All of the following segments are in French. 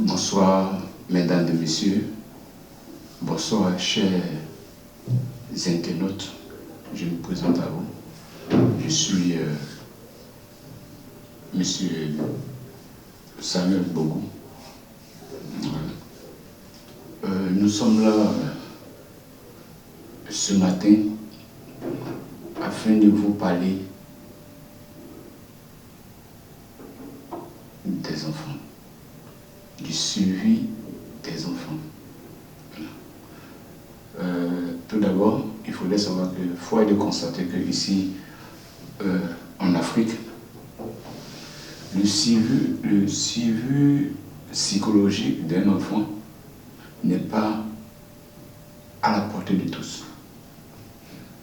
Bonsoir, mesdames et messieurs. Bonsoir, chers internautes. Je me présente à vous. Je suis Monsieur Samuel Bogou. Nous sommes là ce matin afin de vous parler des enfants, du suivi des enfants. Tout d'abord, il faudrait savoir que faut de constater que ici, en Afrique, le suivi psychologique d'un enfant n'est pas à la portée de tous.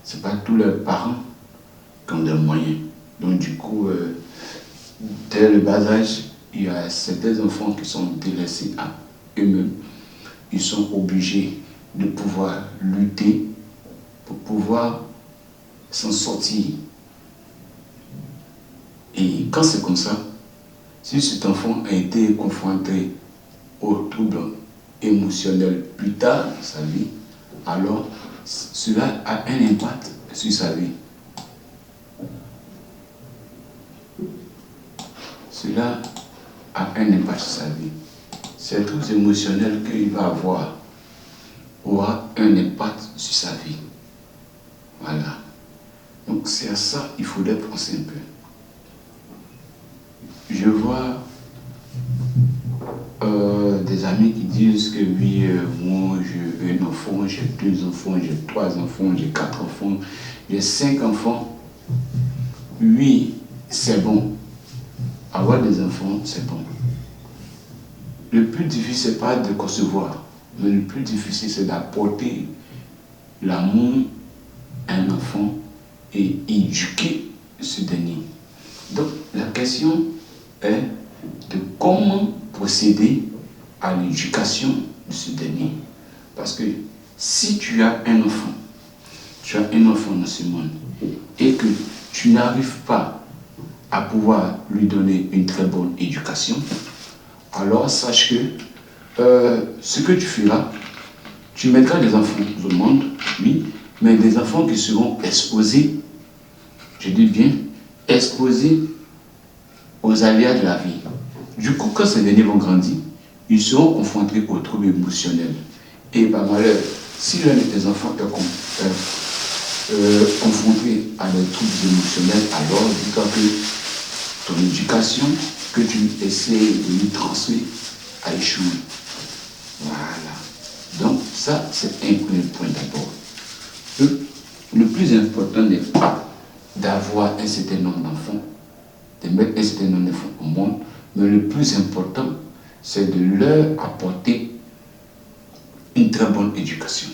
Ce n'est pas tous les parents qui ont des moyens. Donc du coup, dès le bas âge, il y a certains enfants qui sont délaissés à eux-mêmes. Ils sont obligés de pouvoir lutter pour pouvoir s'en sortir. Et quand c'est comme ça, si cet enfant a été confronté aux troubles émotionnels plus tard dans sa vie, alors cela a un impact sur sa vie. Cela a un impact sur sa vie. Ces troubles émotionnels qu'il va avoir aura un impact sur sa vie. Voilà. Donc c'est à ça qu'il faudrait penser un peu. Je vois des amis qui disent que oui, moi j'ai un enfant, j'ai 2 enfants, j'ai 3 enfants, j'ai 4 enfants, j'ai 5 enfants. Oui, c'est bon. Avoir des enfants, c'est bon. Le plus difficile, ce n'est pas de concevoir, mais le plus difficile, c'est d'apporter l'amour à un enfant et éduquer ce dernier. Donc, la question est de comment procéder à l'éducation de ce dernier. Parce que si tu as un enfant dans ce monde, et que tu n'arrives pas à pouvoir lui donner une très bonne éducation, alors sache que ce que tu feras, tu mettras des enfants au monde, oui, mais des enfants qui seront exposés, je dis bien, exposés aux aléas de la vie. Du coup, quand ces derniers vont grandir, ils seront confrontés aux troubles émotionnels. Et par malheur, si l'un de tes enfants est confronté à des troubles émotionnels, alors dis-toi que ton éducation que tu essaies de lui transmettre a échoué. Voilà. Donc ça, c'est un premier point d'abord. Le plus important n'est pas d'avoir un certain nombre d'enfants, de mettre un certain nombre d'enfants au monde, mais le plus important, c'est de leur apporter une très bonne éducation.